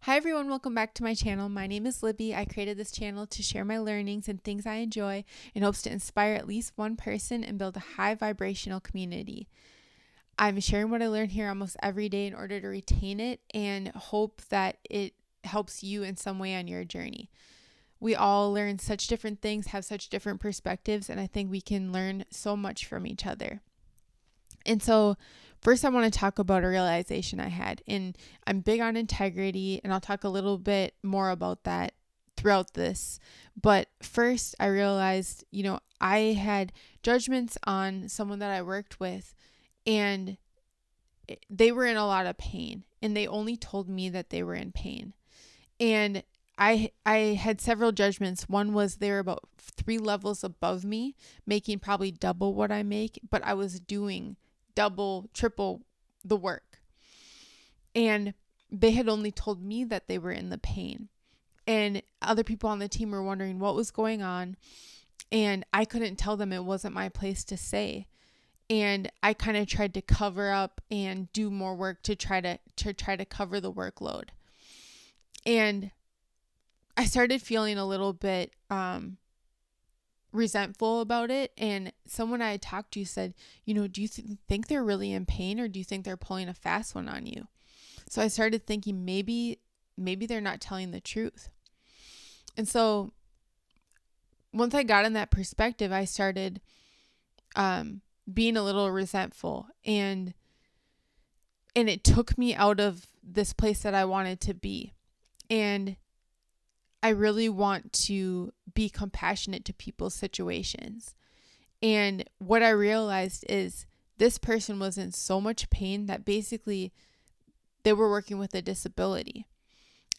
Hi everyone, welcome back to my channel. My name is Libby. I created this channel to share my learnings and things I enjoy in hopes to inspire at least one person and build a high vibrational community. I'm sharing what I learn here almost every day in order to retain it and hope that it helps you in some way on your journey. We all learn such different things, have such different perspectives, and I think we can learn so much from each other. And so first I want to talk about a realization I had, and I'm big on integrity, and I'll talk a little bit more about that throughout this. But first I realized, I had judgments on someone that I worked with, and they were in a lot of pain, and they only told me that they were in pain. And I had several judgments. One was they were about 3 levels above me, making probably double what I make, but I was doing double, triple the work. And they had only told me that they were in the pain. And other people on the team were wondering what was going on. And I couldn't tell them. It wasn't my place to say. And I kind of tried to cover up and do more work to try to cover the workload. And I started feeling a little bit resentful about it. And someone I had talked to said, do you think they're really in pain, or do you think they're pulling a fast one on you? So I started thinking maybe they're not telling the truth. And so once I got in that perspective, I started being a little resentful, and it took me out of this place that I wanted to be. And I really want to be compassionate to people's situations. And what I realized is this person was in so much pain that basically they were working with a disability.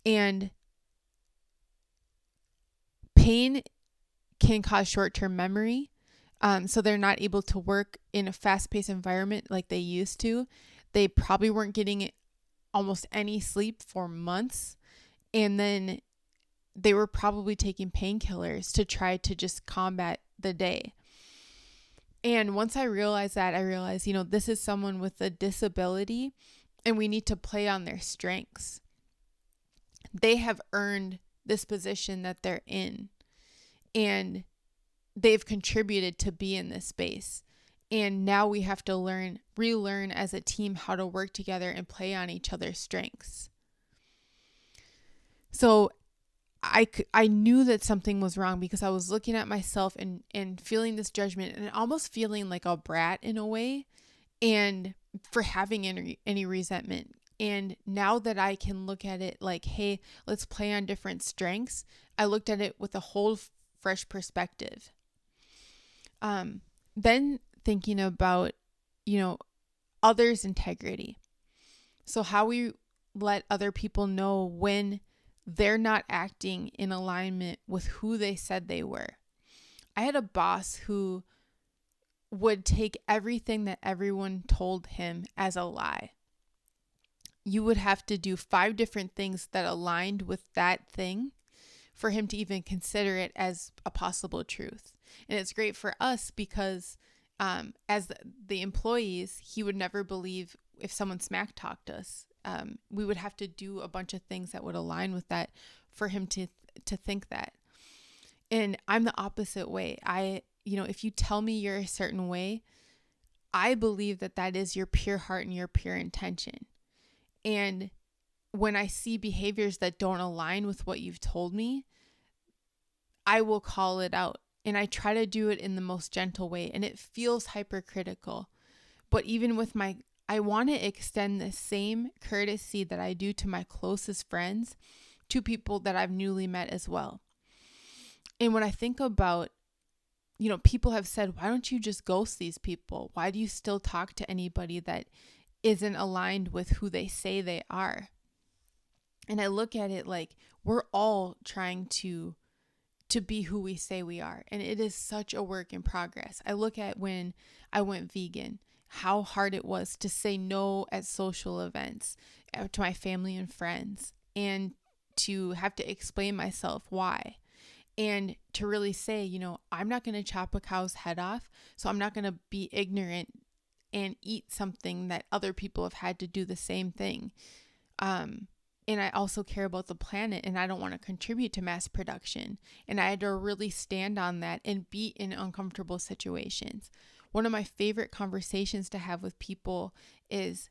And pain can cause short-term memory. So they're not able to work in a fast-paced environment like they used to. They probably weren't getting almost any sleep for months. And then they were probably taking painkillers to try to just combat the day. And once I realized that, I realized, this is someone with a disability, and we need to play on their strengths. They have earned this position that they're in, and they've contributed to be in this space. And now we have to relearn as a team how to work together and play on each other's strengths. So I knew that something was wrong because I was looking at myself and feeling this judgment, and almost feeling like a brat in a way, and for having any resentment. And now that I can look at it like, hey, let's play on different strengths, I looked at it with a whole fresh perspective. Then thinking about, others' integrity. So how we let other people know when they're not acting in alignment with who they said they were. I had a boss who would take everything that everyone told him as a lie. You would have to do 5 different things that aligned with that thing for him to even consider it as a possible truth. And it's great for us because as the employees, he would never believe if someone smack talked us. We would have to do a bunch of things that would align with that for him to think that. And I'm the opposite way. If you tell me you're a certain way, I believe that is your pure heart and your pure intention. And when I see behaviors that don't align with what you've told me, I will call it out. And I try to do it in the most gentle way. And it feels hypercritical. But even with I want to extend the same courtesy that I do to my closest friends to people that I've newly met as well. And when I think about, people have said, why don't you just ghost these people? Why do you still talk to anybody that isn't aligned with who they say they are? And I look at it like we're all trying to be who we say we are. And it is such a work in progress. I look at when I went vegan, how hard it was to say no at social events to my family and friends, and to have to explain myself why, and to really say, I'm not going to chop a cow's head off, so I'm not going to be ignorant and eat something that other people have had to do the same thing. And I also care about the planet, and I don't want to contribute to mass production. And I had to really stand on that and be in uncomfortable situations. One of my favorite conversations to have with people is,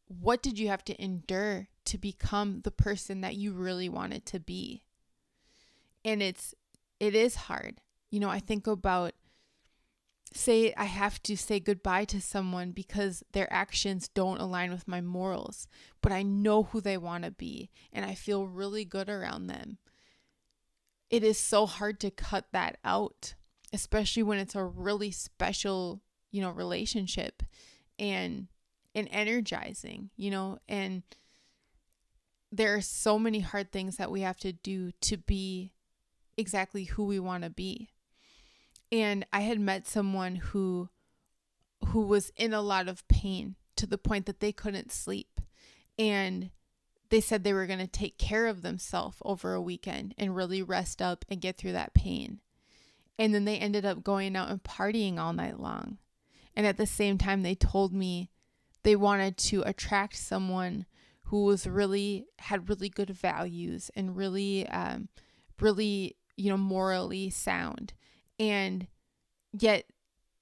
what did you have to endure to become the person that you really wanted to be? And it is hard. I think about, say I have to say goodbye to someone because their actions don't align with my morals, but I know who they want to be and I feel really good around them. It is so hard to cut that out, especially when it's a really special, relationship and energizing, and there are so many hard things that we have to do to be exactly who we want to be. And I had met someone who was in a lot of pain to the point that they couldn't sleep. And they said they were going to take care of themselves over a weekend and really rest up and get through that pain. And then they ended up going out and partying all night long. And at the same time, they told me they wanted to attract someone who was had really good values and really, morally sound. And yet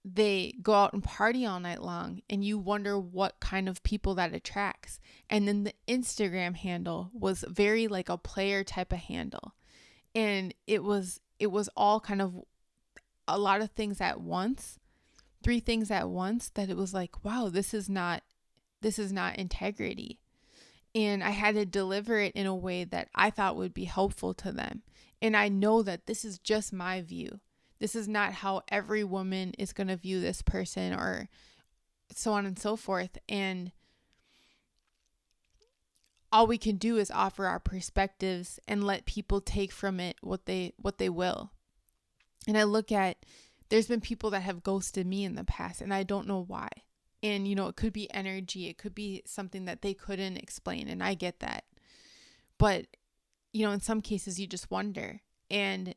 they go out and party all night long, and you wonder what kind of people that attracts. And then the Instagram handle was very like a player type of handle. And it was all kind of a lot of things at once, 3 things at once, that it was like, wow, this is not integrity. And I had to deliver it in a way that I thought would be helpful to them. And I know that this is just my view. This is not how every woman is going to view this person, or so on and so forth. And all we can do is offer our perspectives and let people take from it what they will. And I look at, there's been people that have ghosted me in the past, and I don't know why. And, it could be energy. It could be something that they couldn't explain. And I get that. But, in some cases you just wonder. And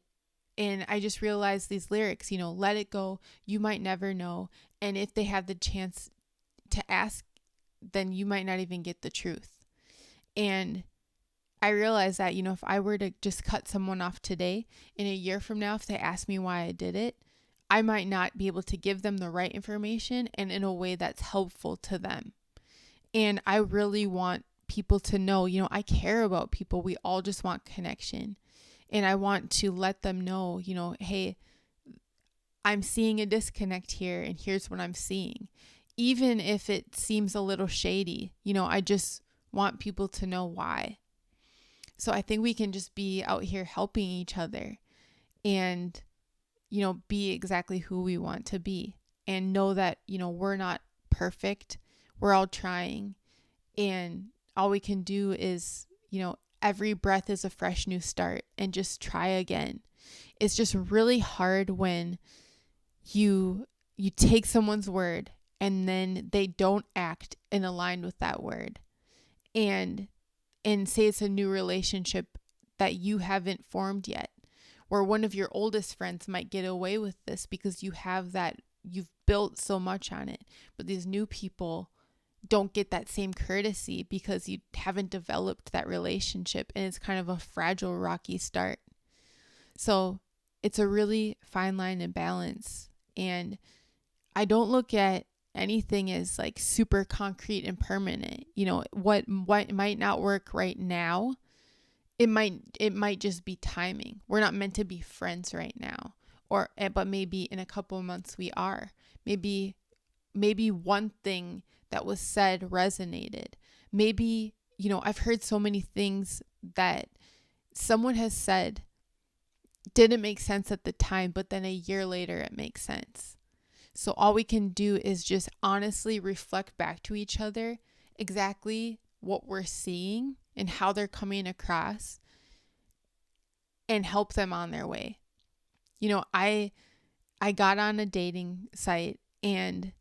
I just realized these lyrics, let it go. You might never know. And if they have the chance to ask, then you might not even get the truth. And I realized that, if I were to just cut someone off today, in a year from now, if they ask me why I did it, I might not be able to give them the right information and in a way that's helpful to them. And I really want people to know, I care about people. We all just want connection. And I want to let them know, hey, I'm seeing a disconnect here, and here's what I'm seeing. Even if it seems a little shady, I just want people to know why. So I think we can just be out here helping each other and, be exactly who we want to be, and know that, we're not perfect. We're all trying. And all we can do is, every breath is a fresh new start, and just try again. It's just really hard when you take someone's word and then they don't act in line with that word. And say it's a new relationship that you haven't formed yet, where one of your oldest friends might get away with this because you've built so much on it. But these new people don't get that same courtesy because you haven't developed that relationship, and it's kind of a fragile, rocky start. So it's a really fine line and balance. And I don't look at anything as like super concrete and permanent. What might not work right now, it might just be timing. We're not meant to be friends right now, but maybe in a couple of months we are. Maybe one thing that was said resonated. Maybe, I've heard so many things that someone has said didn't make sense at the time, but then a year later it makes sense. So all we can do is just honestly reflect back to each other exactly what we're seeing and how they're coming across, and help them on their way. I got on a dating site, and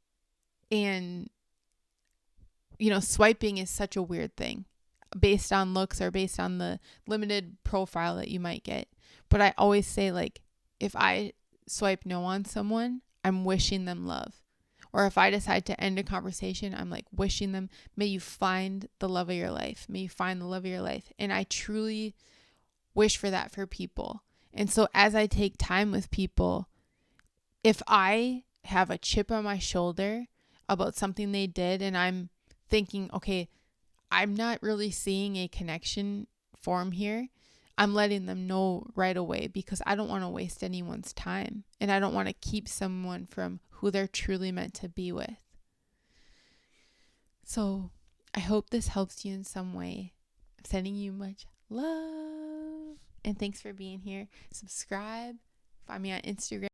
swiping is such a weird thing based on looks or based on the limited profile that you might get. But I always say, like, if I swipe no on someone, I'm wishing them love. Or if I decide to end a conversation, I'm like wishing them, may you find the love of your life. May you find the love of your life. And I truly wish for that for people. And so as I take time with people, if I have a chip on my shoulder about something they did and I'm thinking, okay, I'm not really seeing a connection form here, I'm letting them know right away, because I don't want to waste anyone's time and I don't want to keep someone from who they're truly meant to be with. So I hope this helps you in some way. I'm sending you much love and thanks for being here. Subscribe, find me on Instagram.